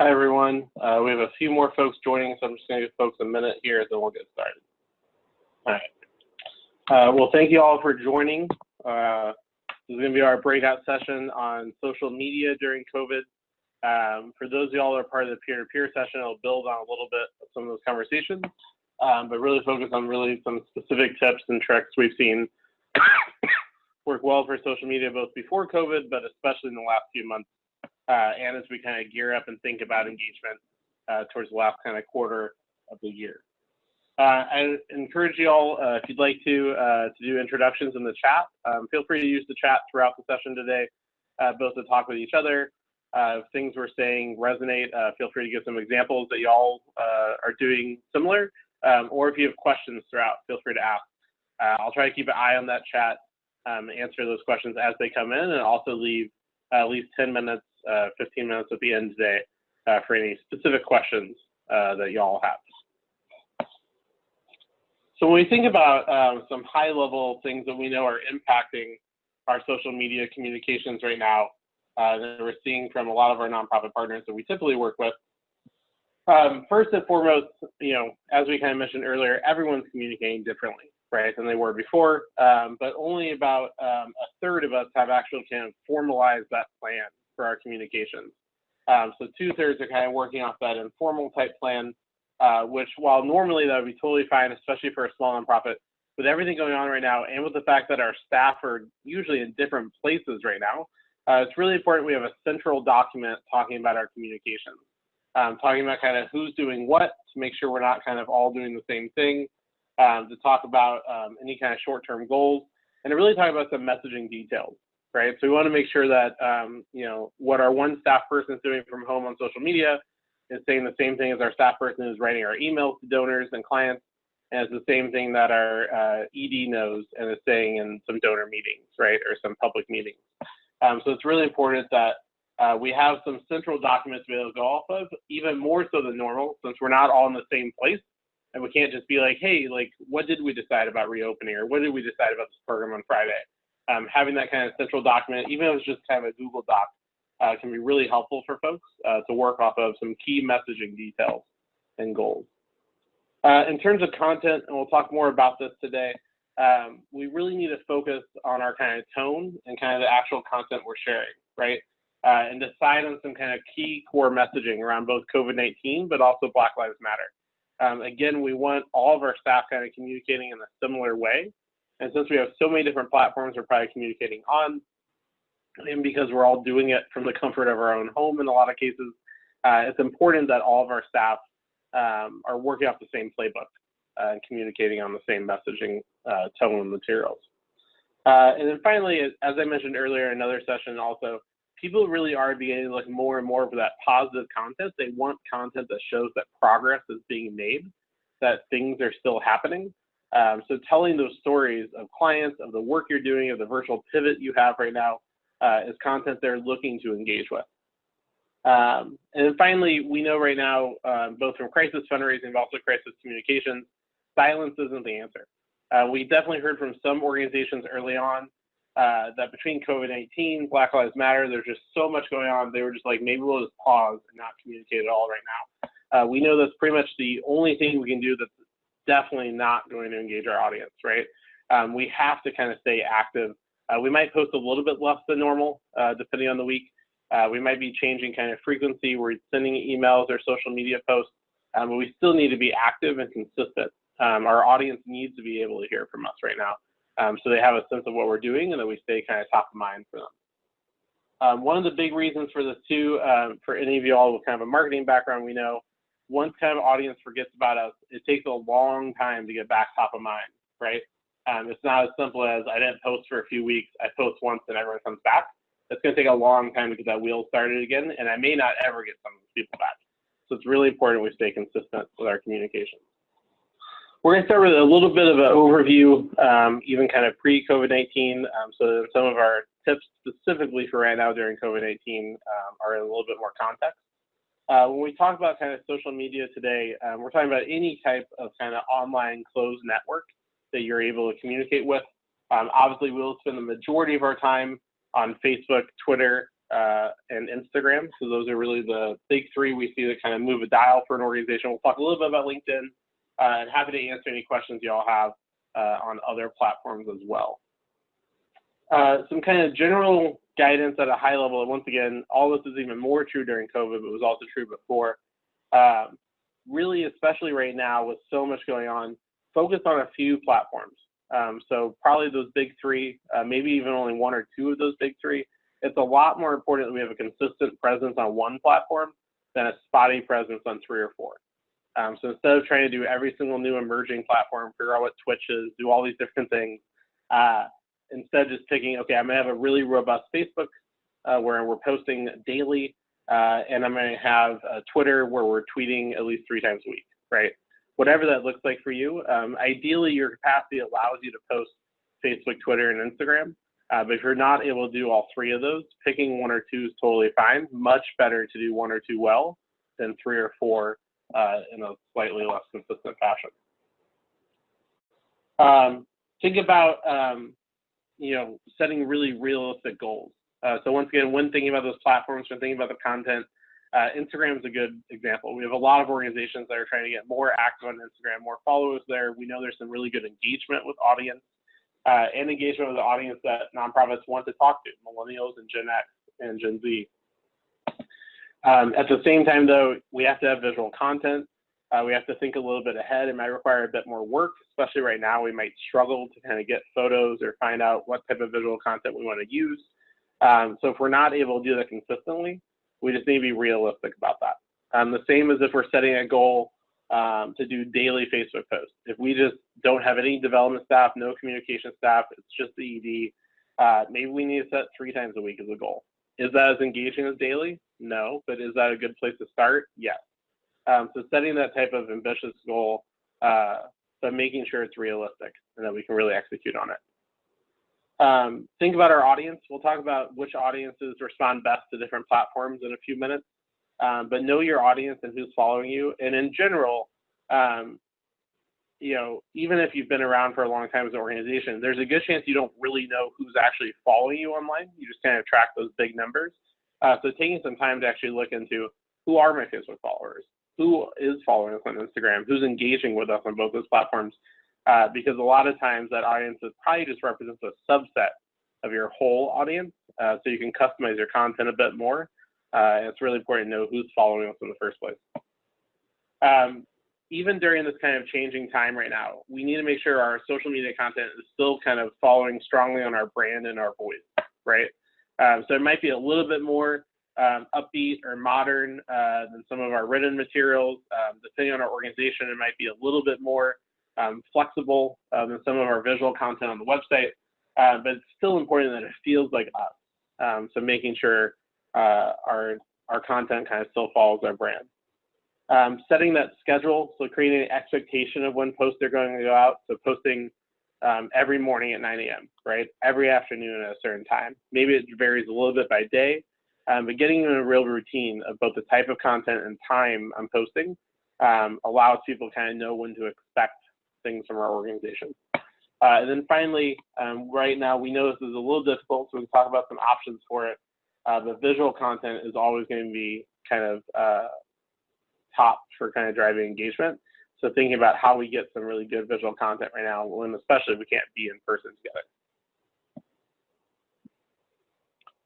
Hi, everyone. We have a few more folks joining, so I'm just going to give folks a minute here, then we'll get started. All right. Well, thank you all for joining. This is going to be our breakout session on social media during COVID. For those of y'all that are part of the peer-to-peer session, it'll build on a little bit of some of those conversations, but really focus on some specific tips and tricks we've seen work well for social media both before COVID, but especially in the last few months. And as we kind of gear up and think about engagement towards the last kind of quarter of the year. I encourage you all, if you'd like to do introductions in the chat, feel free to use the chat throughout the session today, both to talk with each other. If things we're saying resonate, feel free to give some examples that y'all are doing similar, or if you have questions throughout, feel free to ask. I'll try to keep an eye on that chat, answer those questions as they come in, and also leave at least 10 minutes, 15 minutes at the end today for any specific questions that y'all have. So when we think about some high-level things that we know are impacting our social media communications right now, that we're seeing from a lot of our nonprofit partners that we typically work with, first and foremost, as we kind of mentioned earlier, everyone's communicating differently, right, than they were before, but only about a third of us have actually kind of formalized that plan for our communications. So 2/3 are kind of working off that informal type plan, which while normally that would be totally fine, especially for a small nonprofit, with everything going on right now and with the fact that our staff are usually in different places right now, it's really important we have a central document talking about our communications, talking about kind of who's doing what to make sure we're not kind of all doing the same thing, to talk about any kind of short-term goals, and to really talk about some messaging details, right? So we want to make sure that, what our one staff person is doing from home on social media is saying the same thing as our staff person who's writing our emails to donors and clients, and it's the same thing that our ED knows and is saying in some donor meetings, right, or some public meetings. So it's really important that we have some central documents to be able to go off of, even more so than normal, since we're not all in the same place, and we can't just be like, hey, like, what did we decide about reopening, or what did we decide about this program on Friday? Having that kind of central document, even if it's just kind of a Google Doc, can be really helpful for folks to work off of some key messaging details and goals. In terms of content, and we'll talk more about this today, we really need to focus on our kind of tone and kind of the actual content we're sharing, right? And decide on some kind of key core messaging around both COVID-19, but also Black Lives Matter. Again, we want all of our staff kind of communicating in a similar way. And since we have so many different platforms we're probably communicating on, and because we're all doing it from the comfort of our own home in a lot of cases, it's important that all of our staff are working off the same playbook and communicating on the same messaging tone and materials. And then finally, as I mentioned earlier in another session also, people really are beginning to look more and more for that positive content. They want content that shows that progress is being made, that things are still happening. So telling those stories of clients, of the work you're doing, of the virtual pivot you have right now, is content they're looking to engage with. And then finally, we know right now, both from crisis fundraising, but also crisis communications, silence isn't the answer. We definitely heard from some organizations early on that between COVID-19, Black Lives Matter, there's just so much going on. They were just like, maybe we'll just pause and not communicate at all right now. We know that's pretty much the only thing we can do that's definitely not going to engage our audience, right? We have to kind of stay active. We might post a little bit less than normal, depending on the week. We might be changing kind of frequency. We're sending emails or social media posts, but we still need to be active and consistent. Our audience needs to be able to hear from us right now, so they have a sense of what we're doing and that we stay kind of top of mind for them. One of the big reasons for this too, for any of you all with kind of a marketing background, we know once kind of audience forgets about us, it takes a long time to get back top of mind, right? It's not as simple as I didn't post for a few weeks, I post once and everyone comes back. It's going to take a long time to get that wheel started again, and I may not ever get some of those people back. So it's really important we stay consistent with our communication. We're going to start with a little bit of an overview, even kind of pre-COVID-19, so some of our tips specifically for right now during COVID-19 are in a little bit more context. When we talk about kind of social media today, we're talking about any type of kind of online closed network that you're able to communicate with. Obviously, we'll spend the majority of our time on Facebook, Twitter, and Instagram. So those are really the big three we see that kind of move a dial for an organization. We'll talk a little bit about LinkedIn, and happy to answer any questions you all have on other platforms as well. Some kind of general guidance at a high level, and once again, all this is even more true during COVID, but was also true before. Really, especially right now with so much going on, focus on a few platforms. So probably those big three, maybe even only one or two of those big three. It's a lot more important that we have a consistent presence on one platform than a spotty presence on three or four. So instead of trying to do every single new emerging platform, figure out what Twitch is, do all these different things, instead just picking, okay, I'm gonna have a really robust Facebook where we're posting daily, and I'm gonna have a Twitter where we're tweeting at least 3 times a week, right? Whatever that looks like for you. Ideally, your capacity allows you to post Facebook, Twitter, and Instagram. But if you're not able to do all 3 of those, picking 1 or 2 is totally fine. Much better to do 1 or 2 well than 3 or 4 in a slightly less consistent fashion. Think about setting really realistic goals. So once again, when thinking about those platforms, when thinking about the content, Instagram is a good example. We have a lot of organizations that are trying to get more active on Instagram, more followers there. We know there's some really good engagement with audience and engagement with the audience that nonprofits want to talk to, millennials and Gen X and Gen Z. At the same time, though, we have to have visual content. We have to think a little bit ahead. It might require a bit more work, especially right now. We might struggle to kind of get photos or find out what type of visual content we want to use. So if we're not able to do that consistently, we just need to be realistic about that. The same as if we're setting a goal to do daily Facebook posts. If we just don't have any development staff, no communication staff, it's just the ED, maybe we need to set 3 times a week as a goal. Is that as engaging as daily? No, but is that a good place to start? Yes. So setting that type of ambitious goal, but making sure it's realistic and that we can really execute on it. Think about our audience. We'll talk about which audiences respond best to different platforms in a few minutes, but know your audience and who's following you. And in general, even if you've been around for a long time as an organization, there's a good chance you don't really know who's actually following you online. You just kind of track those big numbers. So taking some time to actually look into who are my Facebook followers, who is following us on Instagram, who's engaging with us on both those platforms, because a lot of times that audience is probably just represents a subset of your whole audience, so you can customize your content a bit more. And it's really important to know who's following us in the first place. Even during this kind of changing time right now, we need to make sure our social media content is still kind of following strongly on our brand and our voice, right? So it might be a little bit more upbeat or modern than some of our written materials. Depending on our organization, it might be a little bit more flexible than some of our visual content on the website, but it's still important that it feels like us. So making sure our content kind of still follows our brand. Setting that schedule, so creating an expectation of when posts are going to go out. So posting every morning at 9 a.m., right? Every afternoon at a certain time. Maybe it varies a little bit by day, but getting in a real routine of both the type of content and time I'm posting allows people to kind of know when to expect things from our organization. And then finally, right now, we know this is a little difficult, so we can talk about some options for it. But visual content is always going to be kind of top for kind of driving engagement. So thinking about how we get some really good visual content right now, when especially we can't be in person together.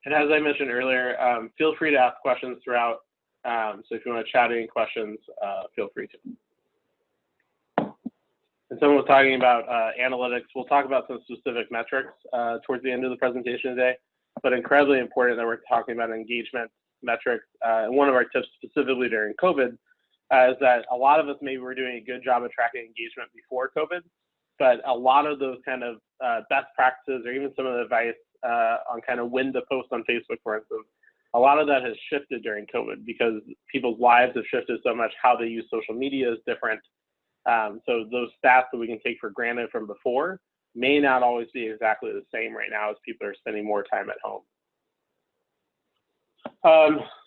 And as I mentioned earlier, feel free to ask questions throughout. So if you want to chat any questions, feel free to. And someone was talking about analytics. We'll talk about some specific metrics towards the end of the presentation today, but incredibly important that we're talking about engagement metrics. And one of our tips specifically during COVID is that a lot of us maybe were doing a good job of tracking engagement before COVID, but a lot of those kind of best practices or even some of the advice on kind of when to post on Facebook, for instance, a lot of that has shifted during COVID because people's lives have shifted so much. How they use social media is different. So those stats that we can take for granted from before may not always be exactly the same right now as people are spending more time at home.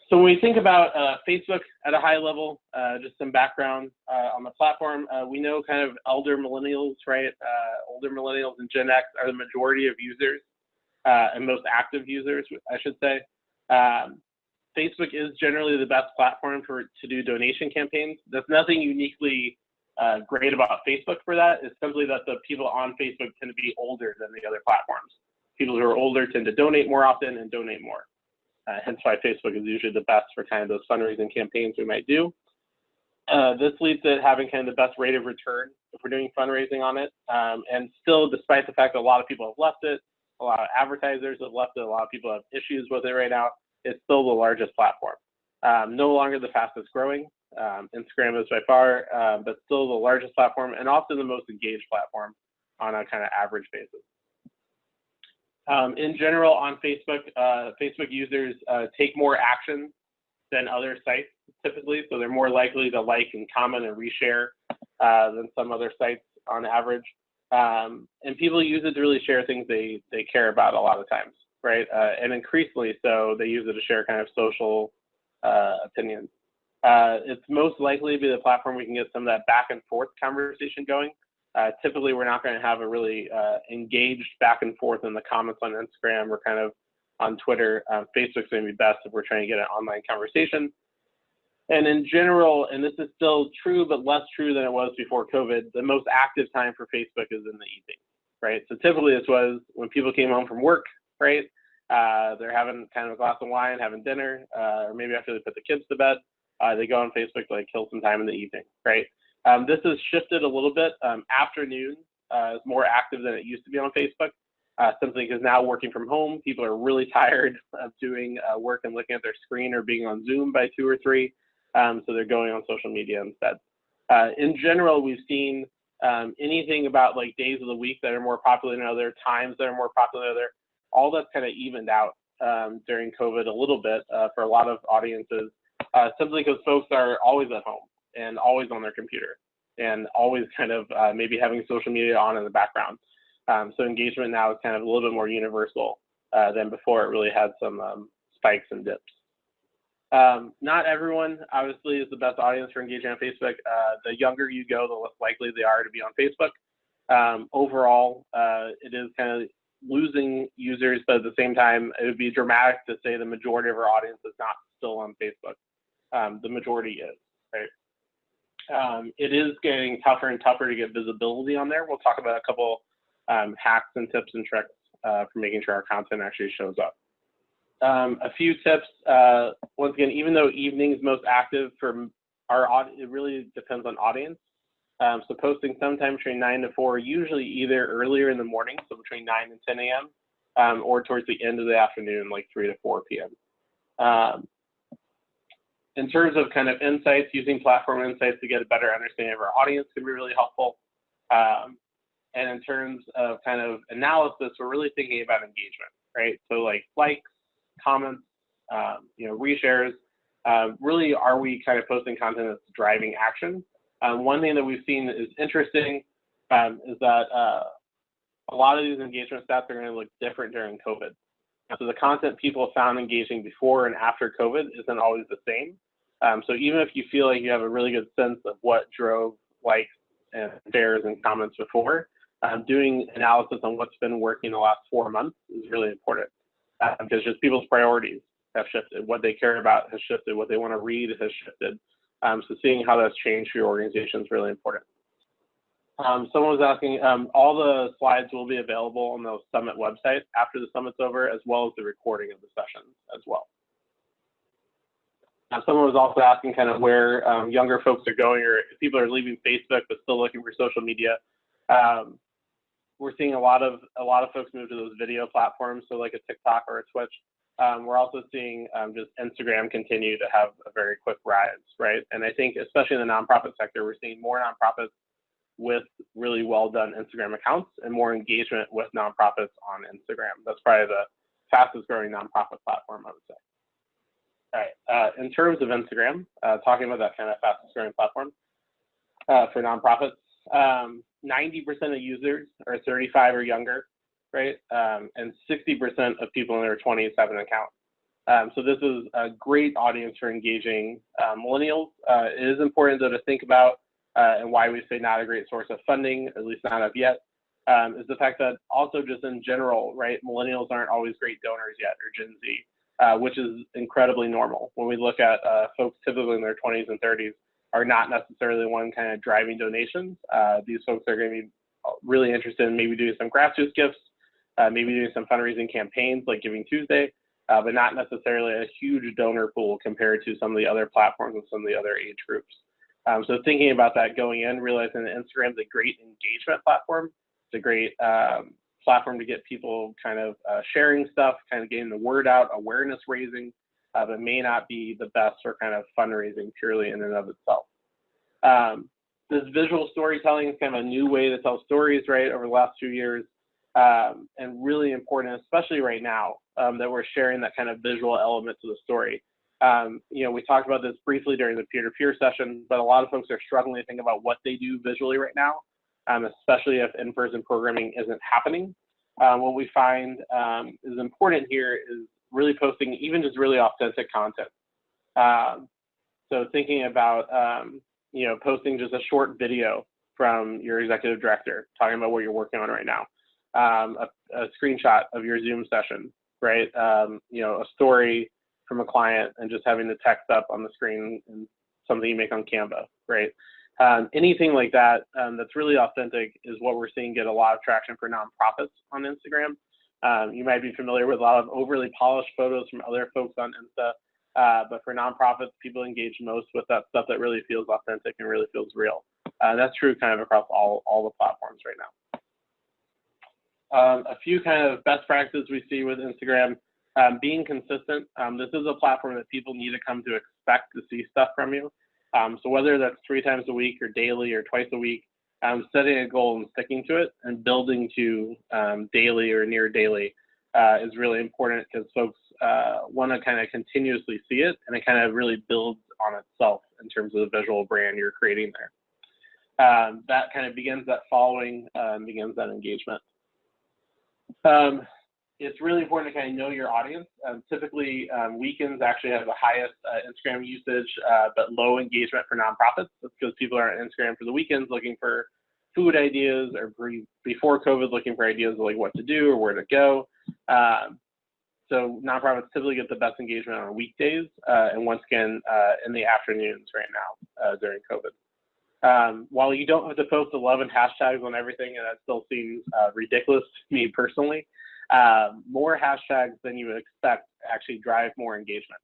So when we think about Facebook at a high level, just some background on the platform, we know kind of elder millennials, right? Older millennials and Gen X are the majority of users and most active users, I should say. Facebook is generally the best platform to do donation campaigns. There's nothing uniquely great about Facebook for that. It's simply that the people on Facebook tend to be older than the other platforms. People who are older tend to donate more often and donate more. Hence why Facebook is usually the best for kind of those fundraising campaigns we might do. This leads to having kind of the best rate of return if we're doing fundraising on it. And still, despite the fact that a lot of people have left it, a lot of advertisers have left it, a lot of people have issues with it right now, it's still the largest platform. No longer the fastest growing. Instagram is by far, but still the largest platform and also the most engaged platform on a kind of average basis. In general, on Facebook, Facebook users take more action than other sites typically, so they're more likely to like and comment and reshare than some other sites on average. And people use it to really share things they care about a lot of times, right? And increasingly so, they use it to share kind of social opinions. It's most likely to be the platform we can get some of that back and forth conversation going. Typically, we're not going to have a really engaged back and forth in the comments on Instagram or kind of on Twitter. Facebook's going to be best if we're trying to get an online conversation. And in general, and this is still true, but less true than it was before COVID, the most active time for Facebook is in the evening, right? So typically this was when people came home from work, right? They're having kind of a glass of wine, having dinner, or maybe after they put the kids to bed, they go on Facebook to like kill some time in the evening, right? This has shifted a little bit. Afternoon is more active than it used to be on Facebook, simply because now working from home, people are really tired of doing work and looking at their screen or being on Zoom by 2 or 3. So they're going on social media instead. In general, we've seen anything about like days of the week that are more popular than other, times that are more popular than other, all that's kind of evened out during COVID a little bit for a lot of audiences, simply because folks are always at home and always on their computer and always kind of maybe having social media on in the background. So engagement now is kind of a little bit more universal than before. It really had some spikes and dips. Not everyone, obviously, is the best audience for engaging on Facebook. The younger you go, the less likely they are to be on Facebook. Overall, it is kind of losing users, but at the same time, it would be dramatic to say the majority of our audience is not still on Facebook. The majority is, right? It is getting tougher and tougher to get visibility on there. We'll talk about a couple hacks and tips and tricks for making sure our content actually shows up. A few tips, once again, even though evening is most active for our audience, it really depends on audience. So posting sometime between 9 to 4, usually either earlier in the morning, so between 9 and 10 a.m., or towards the end of the afternoon, like 3 to 4 p.m. In terms of kind of insights, using platform insights to get a better understanding of our audience can be really helpful. And in terms of kind of analysis, we're really thinking about engagement, right? So like likes, comments, reshares. Really, are we kind of posting content that's driving action? One thing that we've seen is interesting is that a lot of these engagement stats are going to look different during COVID. So the content people found engaging before and after COVID isn't always the same. So even if you feel like you have a really good sense of what drove likes and shares and comments before, doing analysis on what's been working the last 4 months is really important. Because just people's priorities have shifted, what they care about has shifted, what they want to read has shifted. So seeing how that's changed for your organization is really important. Someone was asking, all the slides will be available on the Summit website after the Summit's over, as well as the recording of the sessions as well. Someone was also asking kind of where younger folks are going, or if people are leaving Facebook but still looking for social media. We're seeing a lot of folks move to those video platforms, so like a TikTok or a Twitch. We're also seeing just Instagram continue to have a very quick rise, right? And I think especially in the nonprofit sector, we're seeing more nonprofits with really well done Instagram accounts and more engagement with nonprofits on Instagram. That's probably the fastest growing nonprofit platform, I would say. All right, in terms of Instagram, talking about that kind of fastest growing platform for nonprofits, 90% of users are 35 or younger, right? And 60% of people in their 20s have an account. So this is a great audience for engaging millennials. It is important though to think about, and why we say not a great source of funding, at least not of yet, is the fact that also just in general, right, millennials aren't always great donors yet, or Gen Z. which is incredibly normal. When we look at folks typically in their 20s and 30s are not necessarily the one kind of driving donations. These folks are going to be really interested in maybe doing some grassroots gifts, maybe doing some fundraising campaigns like Giving Tuesday, but not necessarily a huge donor pool compared to some of the other platforms and some of the other age groups. So thinking about that going in, realizing that Instagram is a great engagement platform. It's a great platform to get people kind of sharing stuff, kind of getting the word out, awareness raising, but may not be the best for kind of fundraising purely in and of itself. This visual storytelling is kind of a new way to tell stories, right, over the last few years, and really important, especially right now, that we're sharing that kind of visual element to the story. You know, we talked about this briefly during the peer-to-peer session, but a lot of folks are struggling to think about what they do visually right now, especially if in-person programming isn't happening. What we find is important here is really posting even just really authentic content. So thinking about, you know, posting just a short video from your executive director talking about what you're working on right now, a screenshot of your Zoom session, right? You know, a story from a client and just having the text up on the screen and something you make on Canva, right? Anything like that that's really authentic is what we're seeing get a lot of traction for nonprofits on Instagram. You might be familiar with a lot of overly polished photos from other folks on Insta, but for nonprofits, people engage most with that stuff that really feels authentic and really feels real. That's true kind of across all the platforms right now. A few kind of best practices we see with Instagram, being consistent. This is a platform that people need to come to expect to see stuff from you. So whether that's 3 times a week or daily or twice a week, setting a goal and sticking to it and building to daily or near daily is really important because folks want to kind of continuously see it, and it kind of really builds on itself in terms of the visual brand you're creating there. That kind of begins that following, begins that engagement. It's really important to kind of know your audience. Typically, weekends actually have the highest Instagram usage, but low engagement for nonprofits. That's because people are on Instagram for the weekends looking for food ideas, or before COVID, looking for ideas of like what to do or where to go. So nonprofits typically get the best engagement on weekdays, and once again, in the afternoons right now during COVID. While you don't have to post 11 hashtags on everything, and that still seems ridiculous to me personally, more hashtags than you would expect actually drive more engagement.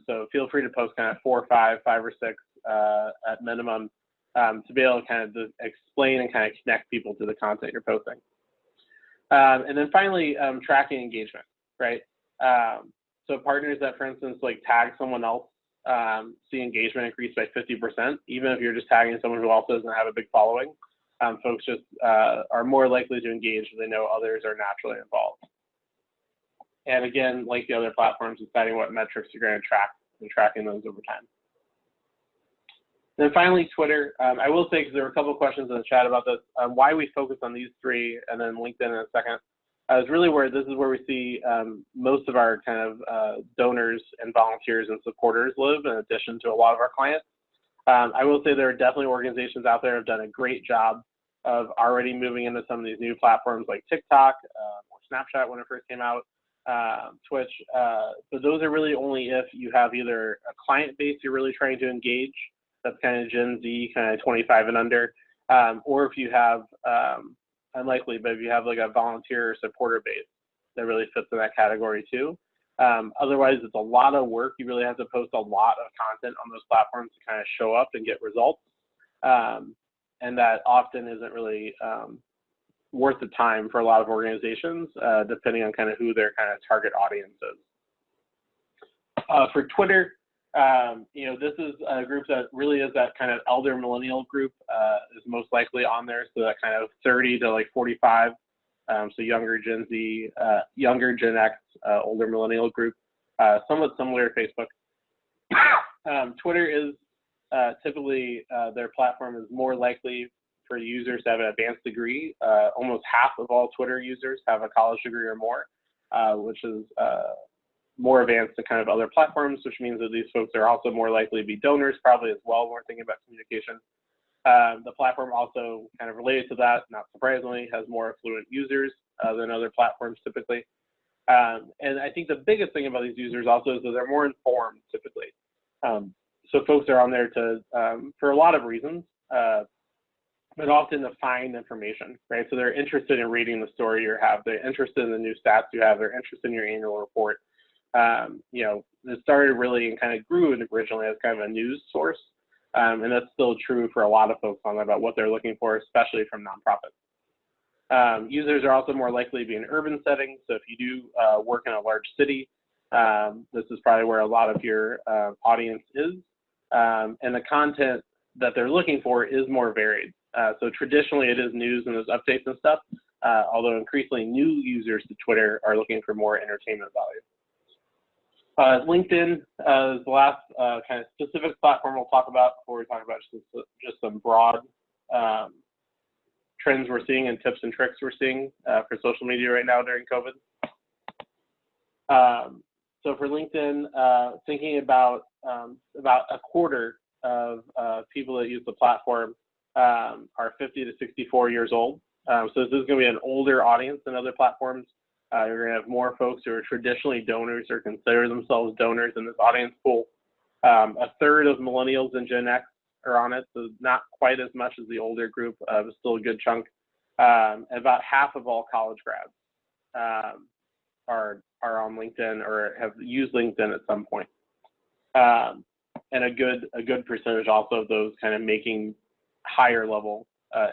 So feel free to post kind of 4 or 5 or 6 at minimum to be able to kind of explain and kind of connect people to the content you're posting. And then finally, tracking engagement, right? So partners that, for instance, like tag someone else, see engagement increase by 50%, even if you're just tagging someone who also doesn't have a big following. Folks just are more likely to engage if they know others are naturally involved. And again, like the other platforms, deciding what metrics you're going to track and tracking those over time. And then finally, Twitter. I will say, because there were a couple of questions in the chat about this, why we focus on these 3 and then LinkedIn in a second, is really where this is where we see most of our kind of donors and volunteers and supporters live, in addition to a lot of our clients. I will say there are definitely organizations out there that have done a great job of already moving into some of these new platforms like TikTok or Snapchat when it first came out, Twitch. But those are really only if you have either a client base you're really trying to engage, that's kind of Gen Z, kind of 25 and under, or if you have, unlikely, but if you have like a volunteer or supporter base that really fits in that category too. Otherwise, it's a lot of work. You really have to post a lot of content on those platforms to kind of show up and get results. And that often isn't really worth the time for a lot of organizations, depending on kind of who their kind of target audience is. For Twitter, you know, this is a group that really is that kind of elder millennial group, is most likely on there. So that kind of 30 to like 45. So younger Gen Z, younger Gen X, older millennial group, somewhat similar to Facebook. Twitter is typically, their platform is more likely for users to have an advanced degree. Almost half of all Twitter users have a college degree or more, which is more advanced than kind of other platforms, which means that these folks are also more likely to be donors probably as well when we're thinking about communication. The platform also kind of related to that, not surprisingly, has more affluent users than other platforms typically. And I think the biggest thing about these users also is that they're more informed typically. So folks are on there to for a lot of reasons, but often to find information, right? So they're interested in reading the story you have, they're interested in the new stats you have, they're interested in your annual report. You know, this started really and kind of grew originally as kind of a news source. And that's still true for a lot of folks on there about what they're looking for, especially from nonprofits. Users are also more likely to be in urban settings. So if you do work in a large city, this is probably where a lot of your audience is. And the content that they're looking for is more varied. So traditionally it is news and those updates and stuff, although increasingly new users to Twitter are looking for more entertainment value. LinkedIn is the last kind of specific platform we'll talk about before we talk about just some broad trends we're seeing and tips and tricks we're seeing for social media right now during COVID. So for LinkedIn, thinking about a quarter of people that use the platform are 50 to 64 years old. So this is going to be an older audience than other platforms. You're going to have more folks who are traditionally donors or consider themselves donors in this audience pool. A third of millennials and Gen X are on it, so not quite as much as the older group, but still a good chunk. And about half of all college grads are on LinkedIn or have used LinkedIn at some point. And a good percentage also of those kind of making higher level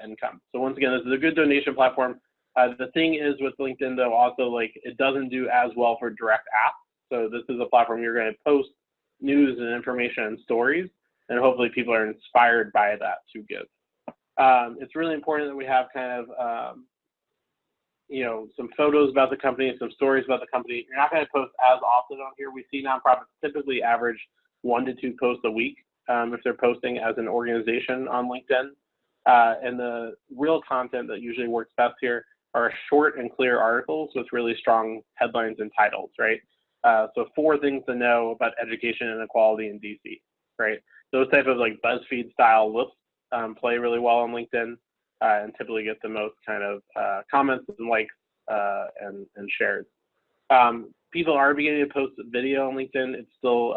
income. So once again, this is a good donation platform. The thing is with LinkedIn though, also like it doesn't do as well for direct apps. So this is a platform you're going to post news and information and stories, and hopefully people are inspired by that to give. It's really important that we have kind of, you know, some photos about the company, some stories about the company. You're not going to post as often on here. We see nonprofits typically average 1 to 2 posts a week if they're posting as an organization on LinkedIn. And the real content that usually works best here are short and clear articles with really strong headlines and titles, right? So 4 things to know about education inequality in DC, right? Those type of like BuzzFeed style lists play really well on LinkedIn and typically get the most kind of comments and likes and shares. People are beginning to post video on LinkedIn. It's still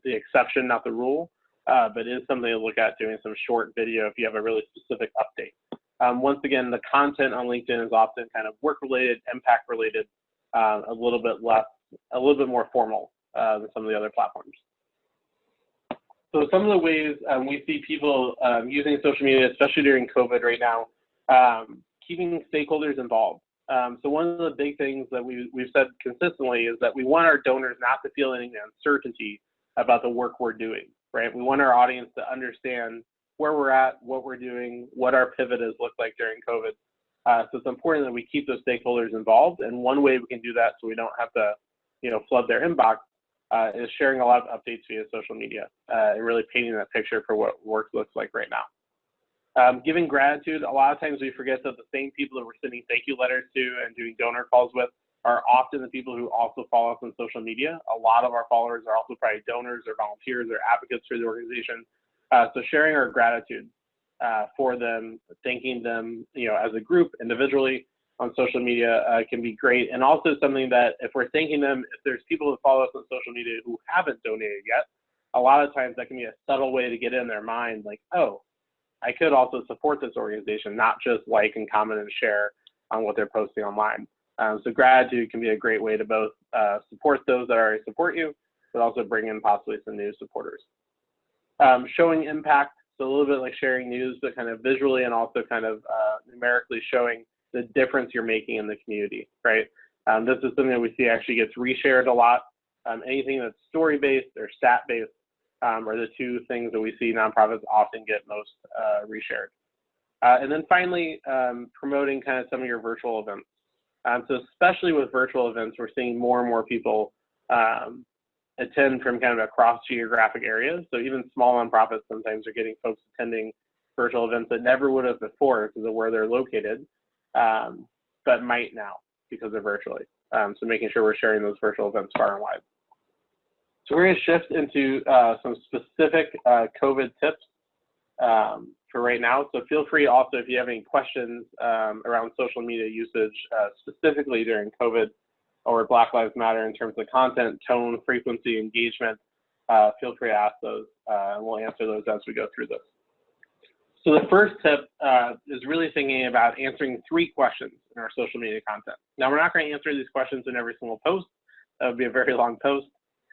the exception, not the rule, but it is something to look at, doing some short video if you have a really specific update. Once again, the content on LinkedIn is often kind of work-related, impact-related, a little bit more formal than some of the other platforms. So some of the ways we see people using social media, especially during COVID right now, keeping stakeholders involved. So one of the big things that we've said consistently is that we want our donors not to feel any uncertainty about the work we're doing, right? We want our audience to understand where we're at, what we're doing, what our pivot has looked like during COVID. So it's important that we keep those stakeholders involved. And one way we can do that so we don't have to, you know, flood their inbox is sharing a lot of updates via social media and really painting that picture for what work looks like right now. Giving gratitude, a lot of times we forget that the same people that we're sending thank you letters to and doing donor calls with are often the people who also follow us on social media. A lot of our followers are also probably donors or volunteers or advocates for the organization. So sharing our gratitude for them, thanking them, you know, as a group, individually on social media can be great. And also something that if we're thanking them, if there's people who follow us on social media who haven't donated yet, a lot of times that can be a subtle way to get in their mind, like, oh, I could also support this organization, not just like and comment and share on what they're posting online. So gratitude can be a great way to both support those that already support you, but also bring in possibly some new supporters. Showing impact, so a little bit like sharing news, but kind of visually and also kind of numerically showing the difference you're making in the community, right? This is something that we see actually gets reshared a lot. Anything that's story-based or stat-based are the 2 things that we see nonprofits often get most reshared. And then finally, promoting kind of some of your virtual events. So especially with virtual events, we're seeing more and more people attend from kind of across geographic areas. So even small nonprofits sometimes are getting folks attending virtual events that never would have before because of where they're located, but might now because they're virtually. So making sure we're sharing those virtual events far and wide. So we're going to shift into some specific COVID tips for right now. So feel free also, if you have any questions around social media usage, specifically during COVID, or Black Lives Matter in terms of content, tone, frequency, engagement, feel free to ask those, and we'll answer those as we go through this. So the first tip is really thinking about answering 3 questions in our social media content. Now, we're not going to answer these questions in every single post. That would be a very long post.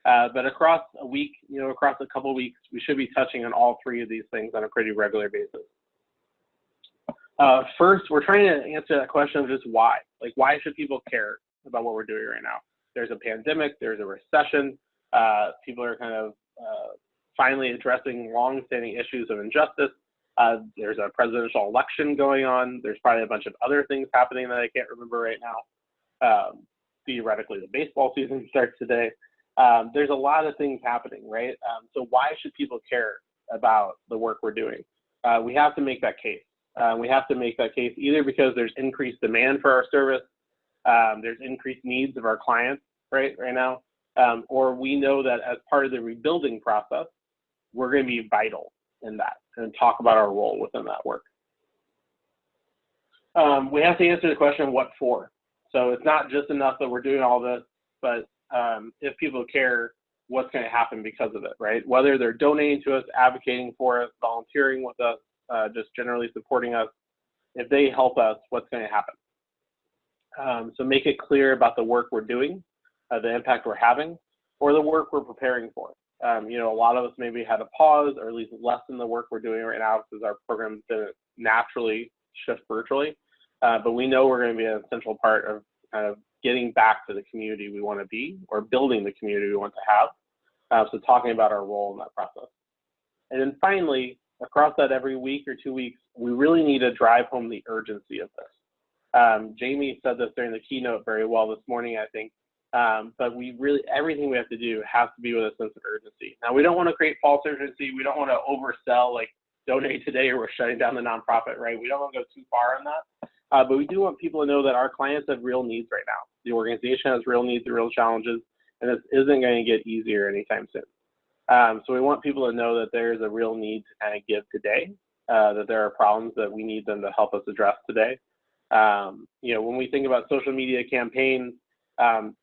But across a week, across a couple of weeks, we should be touching on all 3 of these things on a pretty regular basis. First, we're trying to answer that question of just why. Like, why should people care about what we're doing right now? There's a pandemic, there's a recession, people are kind of finally addressing long-standing issues of injustice. There's a presidential election going on. There's probably a bunch of other things happening that I can't remember right now. Theoretically, the baseball season starts today. There's a lot of things happening, right? So why should people care about the work we're doing? We have to make that case. We have to make that case either because there's increased demand for our service, there's increased needs of our clients right now, or we know that as part of the rebuilding process, we're going to be vital in that and talk about our role within that work. We have to answer the question, what for? So it's not just enough that we're doing all this, but if people care, what's going to happen because of it, right? Whether they're donating to us, advocating for us, volunteering with us, just generally supporting us, if they help us, what's going to happen? So make it clear about the work we're doing, the impact we're having, or the work we're preparing for. A lot of us maybe had a pause or at least lessen the work we're doing right now because our program didn't naturally shift virtually. But we know we're going to be an essential part of kind of getting back to the community we want to be or building the community we want to have. So talking about our role in that process. And then finally, across that every week or 2 weeks, we really need to drive home the urgency of this. Jamie said this during the keynote very well this morning, I think. But we really, everything we have to do has to be with a sense of urgency. Now, we don't want to create false urgency. We don't want to oversell, like, donate today or we're shutting down the nonprofit, right? We don't want to go too far on that. But we do want people to know that our clients have real needs right now. The organization has real needs and real challenges, and this isn't going to get easier anytime soon. So we want people to know that there's a real need to kind of give today, that there are problems that we need them to help us address today. When we think about social media campaigns,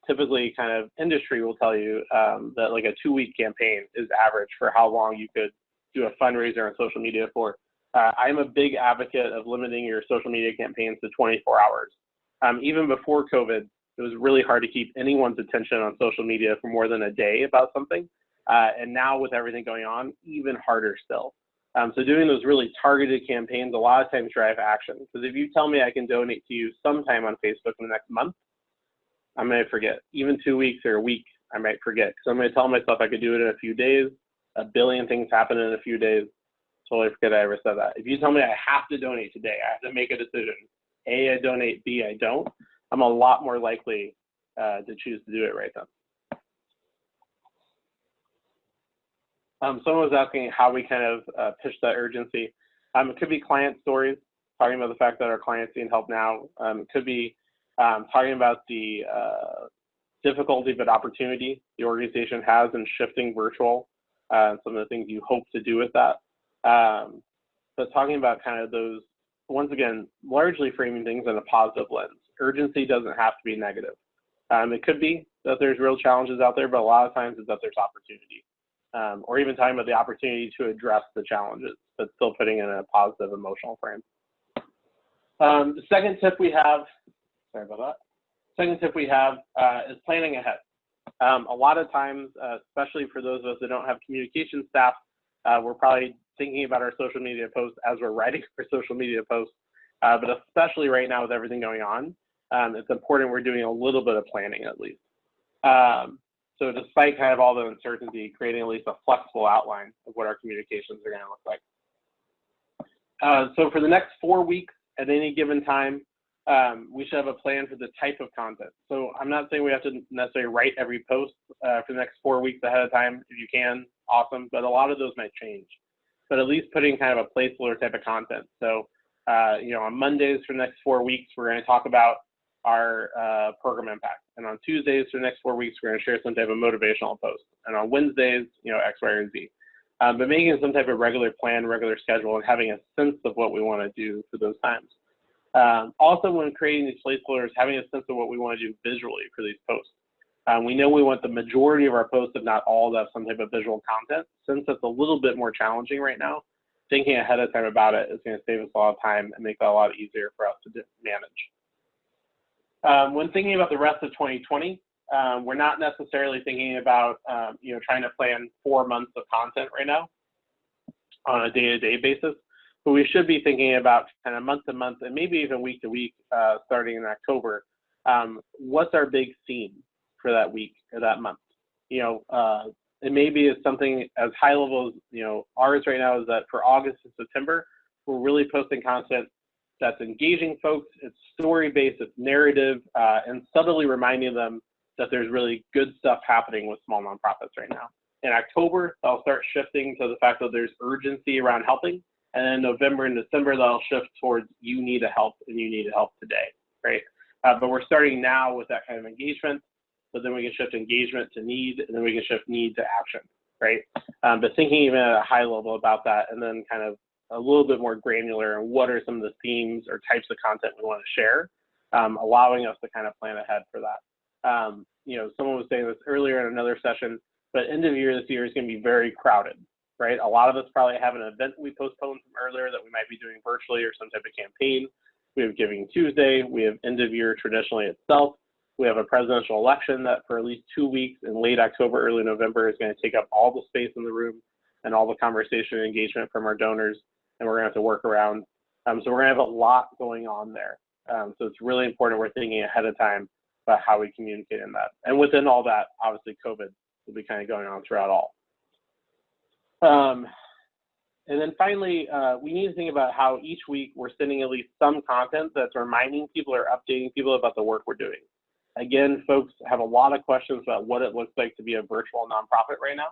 typically kind of industry will tell you that like a 2-week campaign is average for how long you could do a fundraiser on social media for. I'm a big advocate of limiting your social media campaigns to 24 hours. Even before COVID, it was really hard to keep anyone's attention on social media for more than a day about something. And now with everything going on, even harder still. So doing those really targeted campaigns a lot of times drive action. Because if you tell me I can donate to you sometime on Facebook in the next month, I might forget. Even 2 weeks or a week, I might forget. So I'm going to tell myself I could do it in a few days. A billion things happen in a few days. Totally forget I ever said that. If you tell me I have to donate today, I have to make a decision. A, I donate. B, I don't. I'm a lot more likely to choose to do it right then. Someone was asking how we kind of pitch that urgency. It could be client stories, talking about the fact that our clients need help now. It could be talking about the difficulty but opportunity the organization has in shifting virtual, some of the things you hope to do with that. But talking about kind of those, once again, largely framing things in a positive lens. Urgency doesn't have to be negative. It could be that there's real challenges out there, but a lot of times it's that there's opportunity. Or even talking about the opportunity to address the challenges, but still putting in a positive emotional frame. The second tip we have, sorry about that. Second tip we have is planning ahead. A lot of times, especially for those of us that don't have communication staff, we're probably thinking about our social media posts as we're writing for social media posts. But especially right now with everything going on, it's important we're doing a little bit of planning at least. So despite kind of all the uncertainty, creating at least a flexible outline of what our communications are going to look like. So for the next 4 weeks at any given time, we should have a plan for the type of content. So I'm not saying we have to necessarily write every post for the next 4 weeks ahead of time. If you can, awesome. But a lot of those might change. But at least putting kind of a placeholder type of content. So on Mondays for the next 4 weeks, we're going to talk about our program impact. And on Tuesdays for the next 4 weeks, we're going to share some type of motivational post. And on Wednesdays, X, Y, or Z. But making some type of regular plan, regular schedule, and having a sense of what we want to do for those times. Also, when creating these placeholders, having a sense of what we want to do visually for these posts. We know we want the majority of our posts, if not all, to have some type of visual content. Since it's a little bit more challenging right now, thinking ahead of time about it is going to save us a lot of time and make that a lot easier for us to manage. When thinking about the rest of 2020, we're not necessarily thinking about trying to plan 4 months of content right now on a day-to-day basis, but we should be thinking about kind of month to month and maybe even week to week starting in October. What's our big theme for that week or that month? It maybe is something as high level as ours right now is that for August and September, we're really posting content that's engaging folks, it's story-based, it's narrative, and subtly reminding them that there's really good stuff happening with small nonprofits right now. In October, they'll start shifting to the fact that there's urgency around helping, and then November and December, they'll shift towards you need a help and you need help today, right? But we're starting now with that kind of engagement, but then we can shift engagement to need, and then we can shift need to action, right? But thinking even at a high level about that, and then kind of a little bit more granular and what are some of the themes or types of content we want to share, allowing us to kind of plan ahead for that. Someone was saying this earlier in another session, but end of year this year is going to be very crowded, right? A lot of us probably have an event we postponed from earlier that we might be doing virtually or some type of campaign. We have Giving Tuesday, we have end of year traditionally itself. We have a presidential election that for at least 2 weeks in late October, early November is going to take up all the space in the room and all the conversation and engagement from our donors, and we're going to have to work around. So we're going to have a lot going on there. So it's really important we're thinking ahead of time about how we communicate in that. And within all that, obviously COVID will be kind of going on throughout all. And then finally, we need to think about how each week we're sending at least some content that's reminding people or updating people about the work we're doing. Again, folks have a lot of questions about what it looks like to be a virtual nonprofit right now.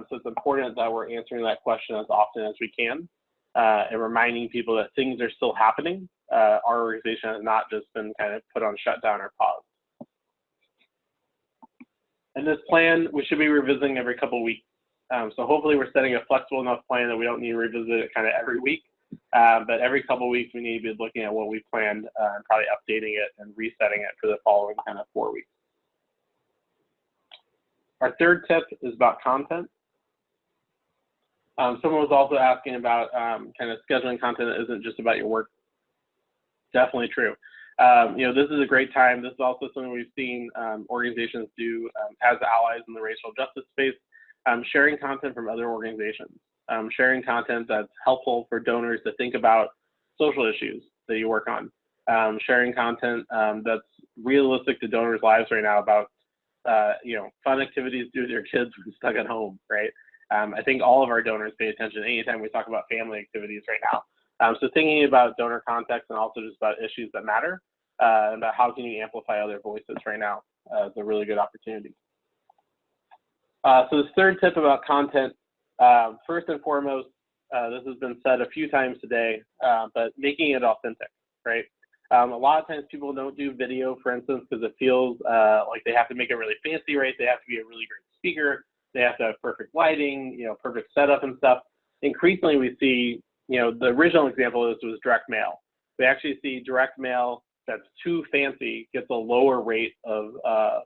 So it's important that we're answering that question as often as we can and reminding people that things are still happening. Our organization has not just been kind of put on shutdown or pause. And this plan, we should be revisiting every couple of weeks. So hopefully we're setting a flexible enough plan that we don't need to revisit it kind of every week. But every couple of weeks, we need to be looking at what we planned and probably updating it and resetting it for the following kind of 4 weeks. Our third tip is about content. Someone was also asking about kind of scheduling content that isn't just about your work. Definitely true. This is a great time. This is also something we've seen organizations do as allies in the racial justice space, sharing content from other organizations, sharing content that's helpful for donors to think about social issues that you work on, sharing content that's realistic to donors' lives right now about fun activities to do with your kids when stuck at home, right? I think all of our donors pay attention anytime we talk about family activities right now. So thinking about donor context and also just about issues that matter, and about how can you amplify other voices right now is a really good opportunity. So this third tip about content, first and foremost, this has been said a few times today, but making it authentic, right? A lot of times people don't do video, for instance, because it feels like they have to make it really fancy, right? They have to be a really great speaker. They have to have perfect lighting, perfect setup and stuff. Increasingly, we see, the original example of this was direct mail. We actually see direct mail that's too fancy gets a lower rate of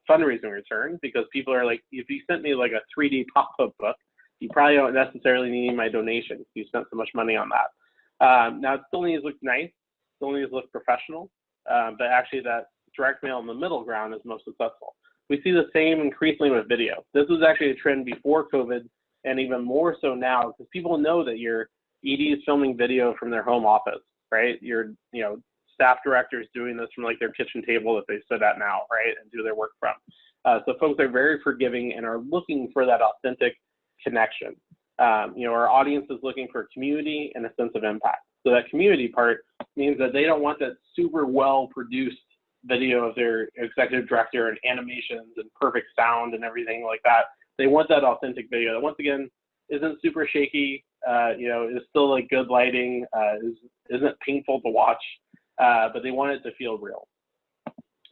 fundraising return because people are like, if you sent me like a 3D pop-up book, you probably don't necessarily need my donation. You spent so much money on that. Now, it still needs to look nice, still needs to look professional, but actually that direct mail in the middle ground is most successful. We see the same increasingly with video. This was actually a trend before COVID and even more so now because people know that your ED is filming video from their home office, right? Your staff directors doing this from like their kitchen table that they sit at now, right, and do their work from. So folks are very forgiving and are looking for that authentic connection. Our audience is looking for community and a sense of impact. So that community part means that they don't want that super well-produced video of their executive director and animations and perfect sound and everything like that. They want that authentic video that, once again, isn't super shaky, is still like good lighting, isn't painful to watch, but they want it to feel real.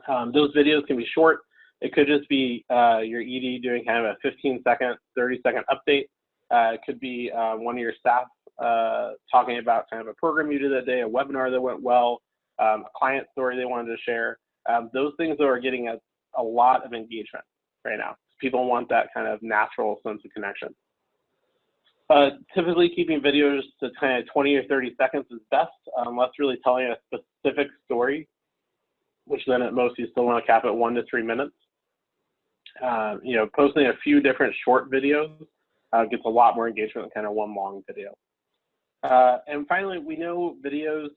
Those videos can be short. It could just be your ED doing kind of a 15-second, 30-second update. It could be one of your staff talking about kind of a program you did that day, a webinar that went well, a client story they wanted to share. Those things are getting a lot of engagement right now. People want that kind of natural sense of connection. Typically keeping videos to kind of 20 or 30 seconds is best, unless really telling a specific story, which then at most you still want to cap at 1 to 3 minutes. You know, posting a few different short videos gets a lot more engagement than kind of one long video. And finally, we know videos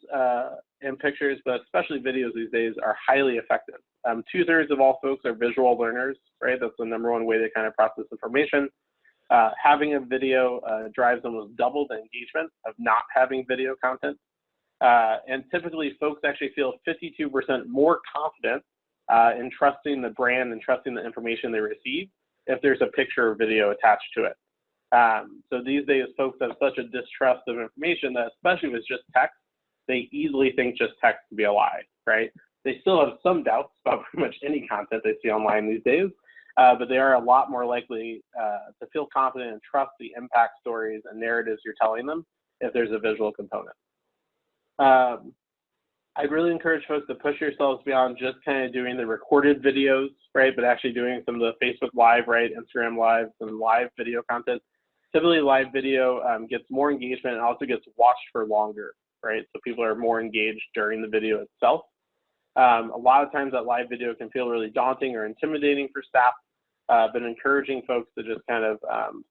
and pictures, but especially videos these days, are highly effective. 2/3 of all folks are visual learners, right? That's the #1 way they kind of process information. Having a video drives almost double the engagement of not having video content. And typically, folks actually feel 52% more confident in trusting the brand and trusting the information they receive if there's a picture or video attached to it. So these days, folks have such a distrust of information that, especially if it's just text, they easily think just text to be a lie, right? They still have some doubts about pretty much any content they see online these days, but they are a lot more likely to feel confident and trust the impact stories and narratives you're telling them if there's a visual component. I'd really encourage folks to push yourselves beyond just kind of doing the recorded videos, right? But actually doing some of the Facebook Live, right? Instagram Live, some live video content. Typically, live video gets more engagement and also gets watched for longer, right? So people are more engaged during the video itself. A lot of times that live video can feel really daunting or intimidating for staff, but encouraging folks to just kind of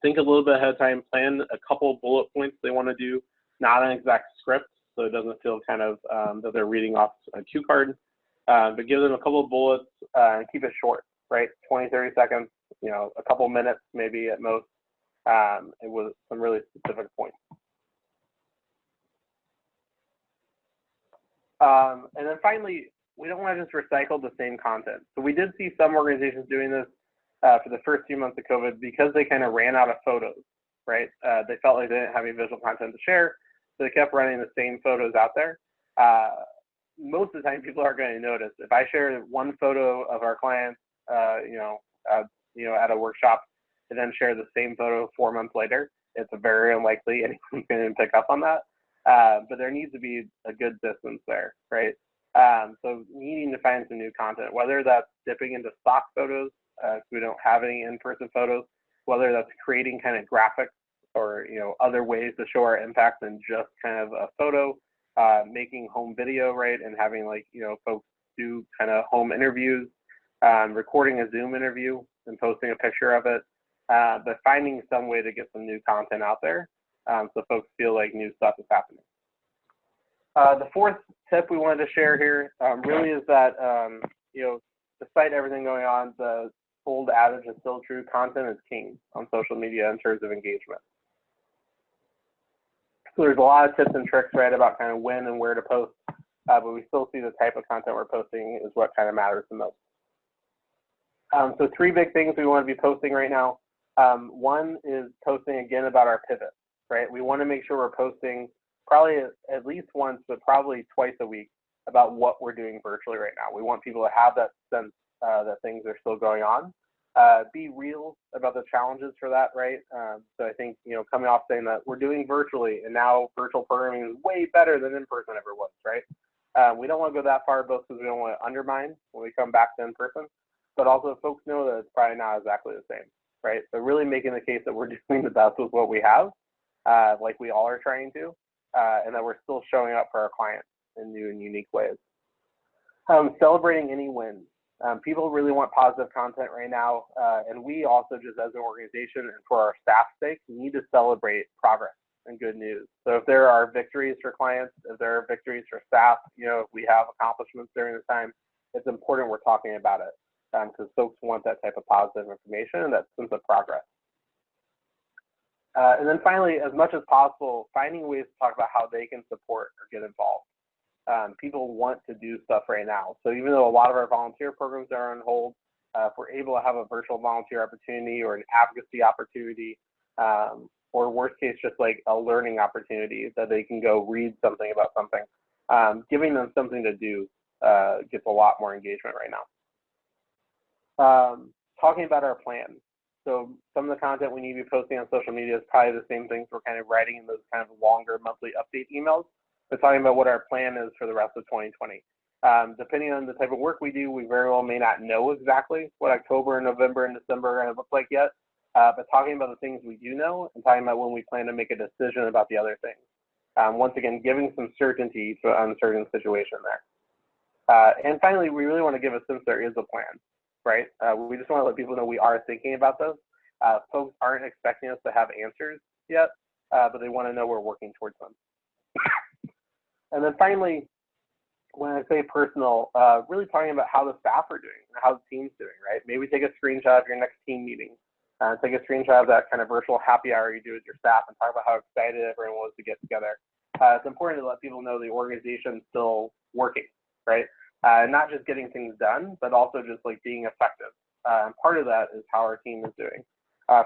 think a little bit ahead of time, plan a couple bullet points they want to do, not an exact script, so it doesn't feel kind of that they're reading off a cue card, but give them a couple of bullets and keep it short, right? 20, 30 seconds, you know, a couple minutes maybe at most, and with some really specific points. And then finally, we don't want to just recycle the same content. So we did see some organizations doing this for the first few months of COVID because they kind of ran out of photos, right? They felt like they didn't have any visual content to share, so they kept running the same photos out there. Most of the time, people aren't going to notice. If I share one photo of our clients, at a workshop, and then share the same photo 4 months later, it's very unlikely anyone's going to pick up on that. But there needs to be a good distance there, right? So needing to find some new content, whether that's dipping into stock photos, because we don't have any in-person photos, whether that's creating kind of graphics or other ways to show our impact than just kind of a photo, making home video, right, and having folks do kind of home interviews, recording a Zoom interview and posting a picture of it, but finding some way to get some new content out there so folks feel like new stuff is happening. The fourth tip we wanted to share here really is that, despite everything going on, the old adage is still true: content is king on social media in terms of engagement. So there's a lot of tips and tricks, right, about kind of when and where to post, but we still see the type of content we're posting is what kind of matters the most. So 3 big things we want to be posting right now. One is posting again about our pivot, right? We want to make sure we're posting probably at least once, but probably twice a week about what we're doing virtually right now. We want people to have that sense that things are still going on. Be real about the challenges for that, right? So I think, coming off saying that we're doing virtually and now virtual programming is way better than in-person ever was, right? We don't want to go that far, both because we don't want to undermine when we come back to in-person, but also folks know that it's probably not exactly the same, right? So really making the case that we're doing the best with what we have, like we all are trying to, and that we're still showing up for our clients in new and unique ways. Celebrating any wins. People really want positive content right now, and we also, just as an organization and for our staff's sake, need to celebrate progress and good news. So if there are victories for clients, if there are victories for staff, if we have accomplishments during this time, it's important we're talking about it because folks want that type of positive information and that sense of progress. And then finally, as much as possible, finding ways to talk about how they can support or get involved. People want to do stuff right now. So even though a lot of our volunteer programs are on hold, if we're able to have a virtual volunteer opportunity or an advocacy opportunity, or worst case, just like a learning opportunity that they can go read something about something, giving them something to do gets a lot more engagement right now. Talking about our plan. So some of the content we need to be posting on social media is probably the same things we're kind of writing in those kind of longer monthly update emails. but talking about what our plan is for the rest of 2020. Depending on the type of work we do, we very well may not know exactly what October, November, and December are going to look like yet, but talking about the things we do know and talking about when we plan to make a decision about the other things. Once again, giving some certainty to an uncertain situation there. And finally, we really want to give a sense there is a plan, right? We just want to let people know we are thinking about this. Folks aren't expecting us to have answers yet, but they want to know we're working towards them. And then finally, when I say personal, really talking about how the staff are doing and how the team's doing, right? Maybe take a screenshot of your next team meeting. Take a screenshot of that kind of virtual happy hour you do with your staff and talk about how excited everyone was to get together. It's important to let people know the organization's still working, right? Not just getting things done, but also just like being effective. And part of that is how our team is doing.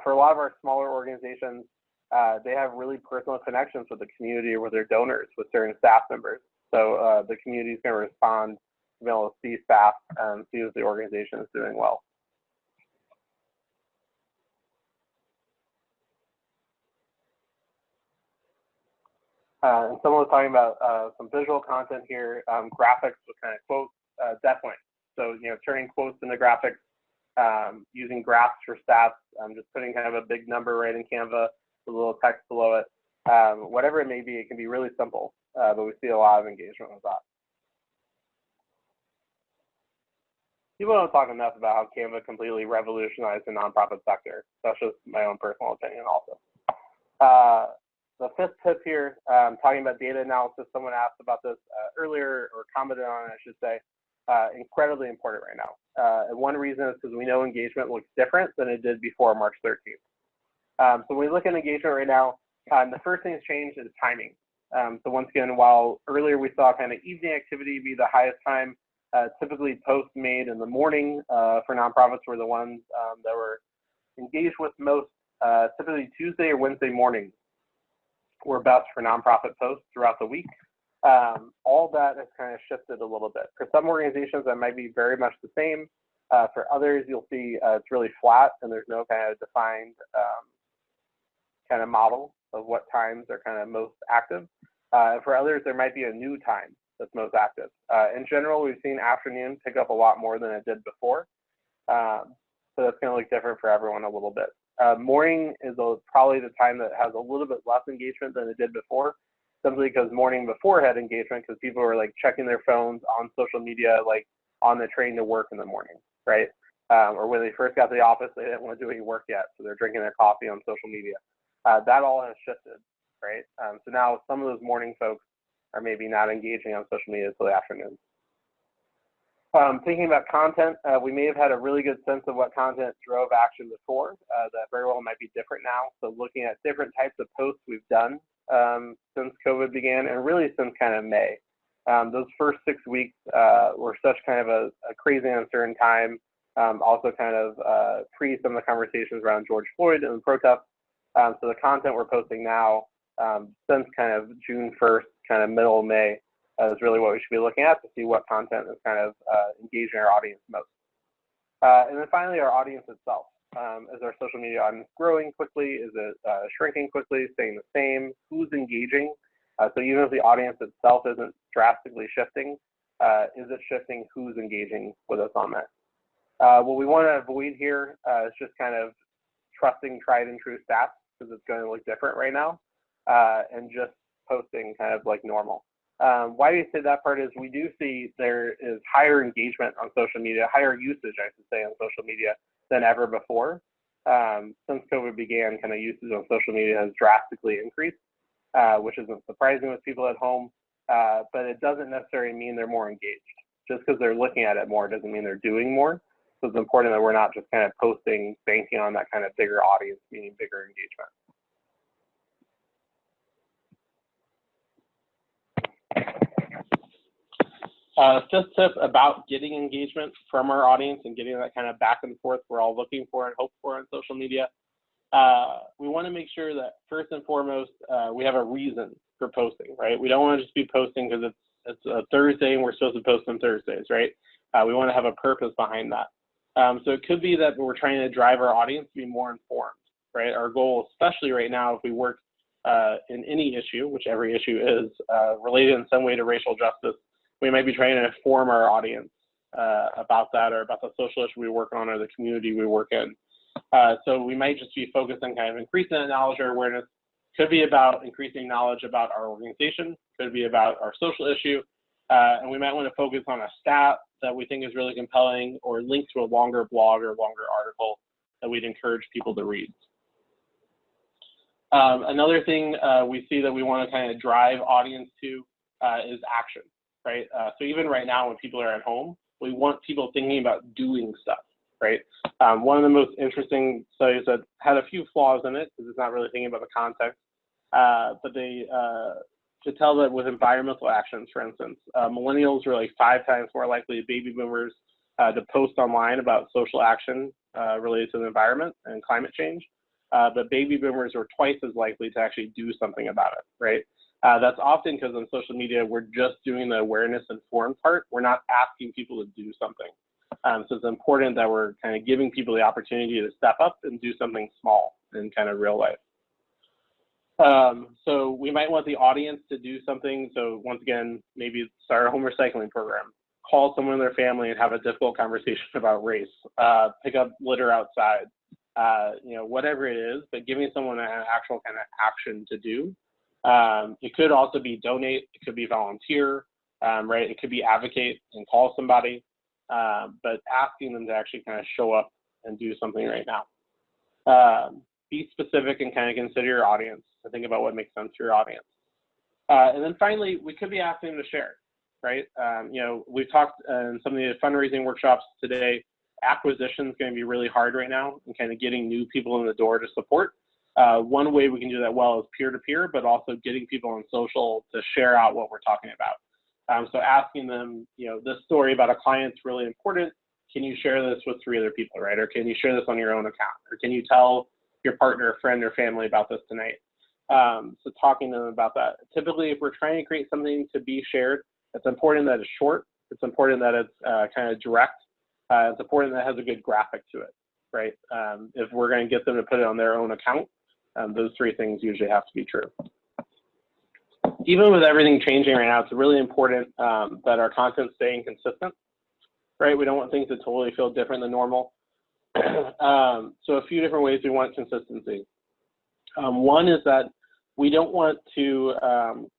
For a lot of our smaller organizations, they have really personal connections with the community or with their donors, with certain staff members. So the community is going to respond to be able to see staff and see if the organization is doing well. And someone was talking about some visual content here, graphics with kind of quotes, definitely. So, turning quotes into graphics, using graphs for stats, just putting kind of a big number right in Canva with a little text below it. Whatever it may be, it can be really simple, but we see a lot of engagement with that. People don't talk enough about how Canva completely revolutionized the nonprofit sector. That's just my own personal opinion also. The fifth tip here, talking about data analysis, someone asked about this earlier, or commented on it, I should say. Incredibly important right now. And one reason is because we know engagement looks different than it did before March 13th. So when we look at engagement right now, the first thing that's changed is timing. So once again, while earlier we saw kind of evening activity be the highest time, typically posts made in the morning for nonprofits were the ones that were engaged with most. Typically Tuesday or Wednesday mornings were best for nonprofit posts throughout the week. All that has kind of shifted a little bit. For some organizations, that might be very much the same. For others, you'll see it's really flat and there's no kind of defined kind of model of what times are kind of most active. For others, there might be a new time that's most active. In general, we've seen afternoon pick up a lot more than it did before. So that's going to look different for everyone a little bit. Morning is probably the time that has a little bit less engagement than it did before, simply because morning before had engagement because people were like checking their phones on social media, like on the train to work in the morning, right? Or when they first got to the office, they didn't want to do any work yet, so they're drinking their coffee on social media. That all has shifted, right? So now some of those morning folks are maybe not engaging on social media until the afternoon. Thinking about content, we may have had a really good sense of what content drove action before. That very well might be different now. So looking at different types of posts we've done since COVID began, and really since kind of May. Those first 6 weeks were such kind of a crazy uncertain time. Also kind of pre some of the conversations around George Floyd and the protests. So the content we're posting now since kind of June 1st, kind of middle of May, is really what we should be looking at to see what content is kind of engaging our audience most. And then finally, our audience itself. Is our social media audience growing quickly? Is it shrinking quickly, staying the same? Who's engaging? So even if the audience itself isn't drastically shifting, is it shifting? Who's engaging with us on that? What we want to avoid here is just kind of trusting tried and true stats, because it's going to look different right now, and just posting kind of like normal. Why do you say that part is we do see there is higher engagement on social media, higher usage, I should say, on social media than ever before. Since COVID began, kind of usage on social media has drastically increased, which isn't surprising with people at home, but it doesn't necessarily mean they're more engaged. Just because they're looking at it more doesn't mean they're doing more. So it's important that we're not just kind of posting, banking on that kind of bigger audience, meaning bigger engagement. Fifth tip about getting engagement from our audience and getting that kind of back and forth we're all looking for and hope for on social media. We want to make sure that first and foremost, we have a reason for posting, right? We don't want to just be posting because it's a Thursday and we're supposed to post on Thursdays, right? We want to have a purpose behind that. So it could be that we're trying to drive our audience to be more informed, right? Our goal, especially right now, if we work in any issue, which every issue is, related in some way to racial justice, we might be trying to inform our audience about that, or about the social issue we work on, or the community we work in. So we might just be focused on kind of increasing that knowledge or awareness. Could be about increasing knowledge about our organization, could be about our social issue, and we might want to focus on a stat that we think is really compelling, or link to a longer blog or longer article that we'd encourage people to read. Another thing we see that we want to kind of drive audience to is action, right? So even right now when people are at home, we want people thinking about doing stuff, right? One of the most interesting studies that had a few flaws in it, because it's not really thinking about the context, but they could tell that with environmental actions, for instance, millennials were like 5 times more likely than baby boomers to post online about social action related to the environment and climate change. But baby boomers were twice as likely to actually do something about it, right? That's often because on social media, we're just doing the awareness informed part. We're not asking people to do something. So it's important that we're kind of giving people the opportunity to step up and do something small in kind of real life. So we might want the audience to do something. So once again, maybe start a home recycling program, call someone in their family and have a difficult conversation about race, pick up litter outside, you know, whatever it is, but giving someone an actual kind of action to do. It could also be donate, it could be volunteer, right? It could be advocate and call somebody, but asking them to actually kind of show up and do something right now. Be specific and kind of consider your audience and think about what makes sense for your audience. And then finally, we could be asking them to share, right? You know, we've talked in some of the fundraising workshops today, acquisition is going to be really hard right now, and kind of getting new people in the door to support. One way we can do that well is peer-to-peer, but also getting people on social to share out what we're talking about. So asking them, you know, this story about a client's really important. Can you share this with 3 other people, right? Or can you share this on your own account? Or can you tell your partner, friend, or family about this tonight? So talking to them about that. Typically, if we're trying to create something to be shared, it's important that it's short. It's important that it's kind of direct. It's important that it has a good graphic to it, right? If we're going to get them to put it on their own account, those 3 things usually have to be true. Even with everything changing right now, it's really important that our content's staying consistent, right? We don't want things to totally feel different than normal. So a few different ways we want consistency. One is that we don't want to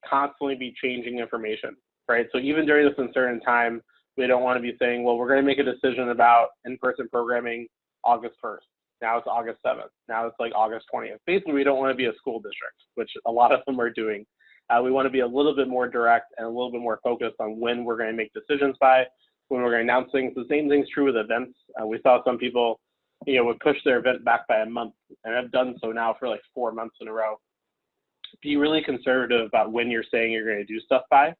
constantly be changing information, right? So even during this uncertain time, we don't want to be saying, well, we're going to make a decision about in-person programming August 1st. Now it's August 7th. Now it's like August 20th. Basically, we don't want to be a school district, which a lot of them are doing. We want to be a little bit more direct and a little bit more focused on when we're going to make decisions by, when we're going to announce things. The same thing's true with events. We saw some people, you know, would push their event back by a month, and have done so now for like 4 months in a row. Be really conservative about when you're saying you're going to do stuff by.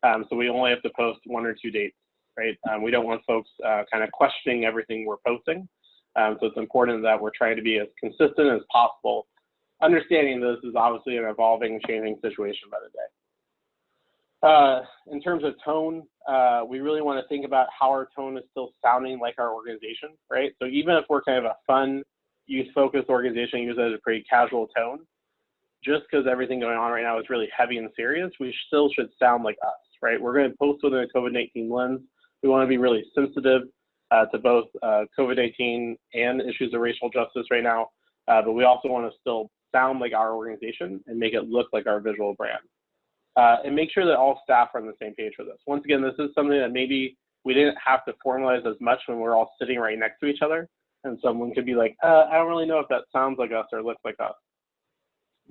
So we only have to post 1 or 2 dates, right? We don't want folks kind of questioning everything we're posting. So it's important that we're trying to be as consistent as possible, understanding this is obviously an evolving, changing situation by the day. In terms of tone, we really want to think about how our tone is still sounding like our organization, right? So even if we're kind of a fun, youth-focused organization, use it as a pretty casual tone, just because everything going on right now is really heavy and serious, we still should sound like us, right? We're going to post within a COVID-19 lens. We want to be really sensitive to both COVID-19 and issues of racial justice right now, but we also want to still sound like our organization and make it look like our visual brand. And make sure that all staff are on the same page for this. Once again, this is something that maybe we didn't have to formalize as much when we're all sitting right next to each other, and someone could be like, I don't really know if that sounds like us or looks like us.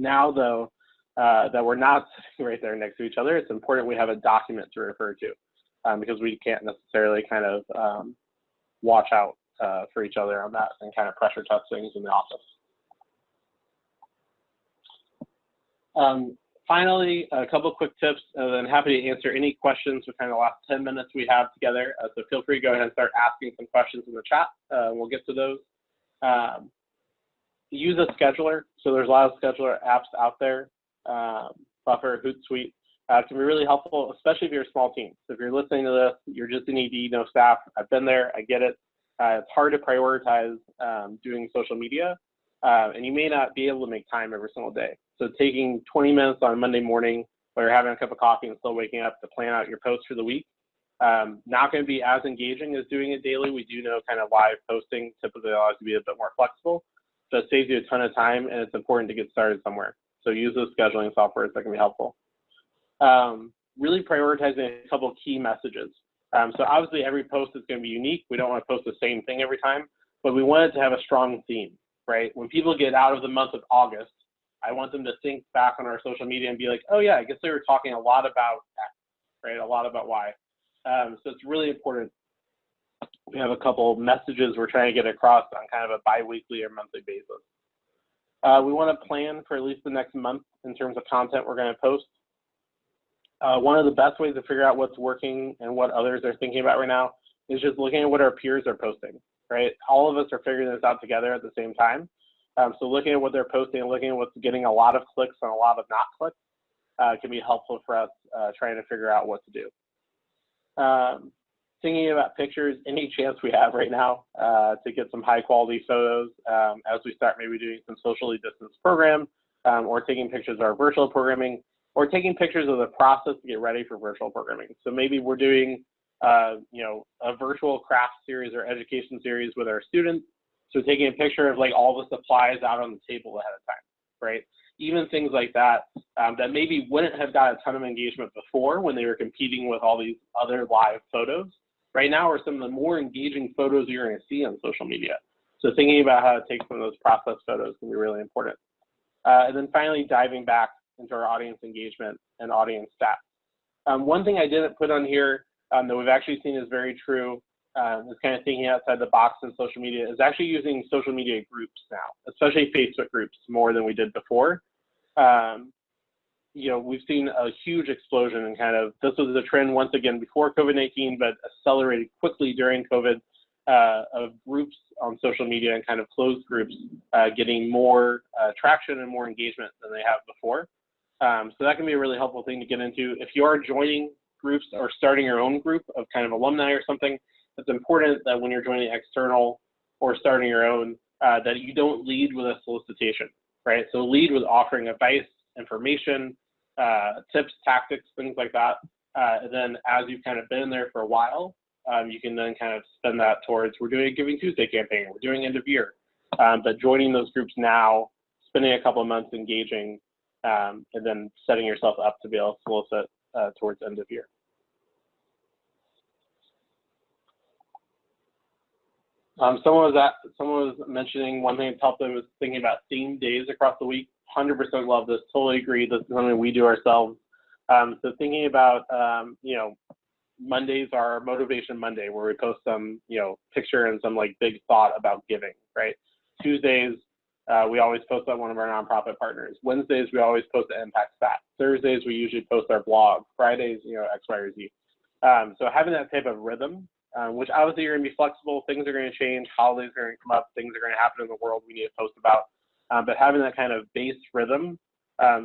Now, though, that we're not sitting right there next to each other, it's important we have a document to refer to, because we can't necessarily kind of watch out for each other on that and kind of pressure test things in the office. Finally, a couple quick tips, and then happy to answer any questions for kind of the last 10 minutes we have together. So feel free to go ahead and start asking some questions in the chat. We'll get to those. Use a scheduler. So there's a lot of scheduler apps out there. Buffer, Hootsuite can be really helpful, especially if you're a small team. So if you're listening to this, you're just an ED, no staff. I've been there, I get it. It's hard to prioritize doing social media. and you may not be able to make time every single day. So taking 20 minutes on Monday morning while you're having a cup of coffee and still waking up to plan out your posts for the week, not going to be as engaging as doing it daily. We do know kind of live posting typically allows you to be a bit more flexible, so it saves you a ton of time, and it's important to get started somewhere. So use those scheduling softwares that can be helpful. Really prioritizing a couple of key messages. So obviously every post is going to be unique. We don't want to post the same thing every time, but we want it to have a strong theme, right? When people get out of the month of August, I want them to think back on our social media and be like, oh yeah, I guess they were talking a lot about X, right? A lot about Y. So it's really important. We have a couple of messages we're trying to get across on kind of a bi-weekly or monthly basis. We want to plan for at least the next month in terms of content we're going to post. One of the best ways to figure out what's working and what others are thinking about right now is just looking at what our peers are posting, right? All of us are figuring this out together at the same time. So looking at what they're posting and looking at what's getting a lot of clicks and a lot of not clicks can be helpful for us trying to figure out what to do. Thinking about pictures, any chance we have right now to get some high quality photos as we start maybe doing some socially distanced program or taking pictures of our virtual programming or taking pictures of the process to get ready for virtual programming. So maybe we're doing you know, a virtual craft series or education series with our students. So taking a picture of like all the supplies out on the table ahead of time, right? Even things like that that maybe wouldn't have got a ton of engagement before when they were competing with all these other live photos. Right now are some of the more engaging photos you're going to see on social media. So thinking about how to take some of those process photos can be really important. And then finally, diving back into our audience engagement and audience stats. One thing I didn't put on here that we've actually seen is very true is kind of thinking outside the box in social media is actually using social media groups now, especially Facebook groups more than we did before. You know, we've seen a huge explosion in kind of, this was a trend once again before COVID-19, but accelerated quickly during COVID of groups on social media and kind of closed groups getting more traction and more engagement than they have before. So that can be a really helpful thing to get into. If you are joining groups or starting your own group of kind of alumni or something, it's important that when you're joining external or starting your own, that you don't lead with a solicitation, right? So lead with offering advice, information, tips, tactics, things like that. And then as you've kind of been there for a while, you can then kind of spend that towards, we're doing a Giving Tuesday campaign, we're doing end of year. But joining those groups now, spending a couple of months engaging, and then setting yourself up to be able to solicit towards end of year. Someone was mentioning one thing that helped them was thinking about theme days across the week. 100% love this, totally agree. This is something we do ourselves. So thinking about, you know, Mondays are Motivation Monday, where we post some, you know, picture and some like big thought about giving, right? Tuesdays, we always post on one of our nonprofit partners. Wednesdays, we always post the impact stat. Thursdays, we usually post our blog. Fridays, you know, X, Y, or Z. So having that type of rhythm, which obviously you're going to be flexible, things are going to change, holidays are going to come up, things are going to happen in the world we need to post about. But having that kind of base rhythm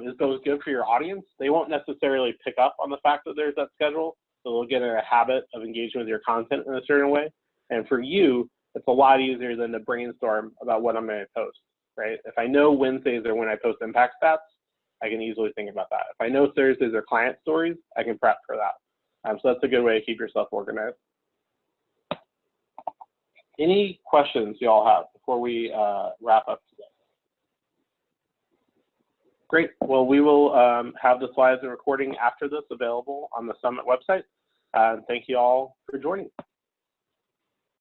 is both good for your audience. They won't necessarily pick up on the fact that there's that schedule, so they'll get in a habit of engaging with your content in a certain way. And for you, it's a lot easier than to brainstorm about what I'm going to post, right? If I know Wednesdays are when I post impact stats, I can easily think about that. If I know Thursdays are client stories, I can prep for that. So that's a good way to keep yourself organized. Any questions you all have before we wrap up today? Great. Well, we will have the slides and recording after this available on the Summit website. Thank you all for joining.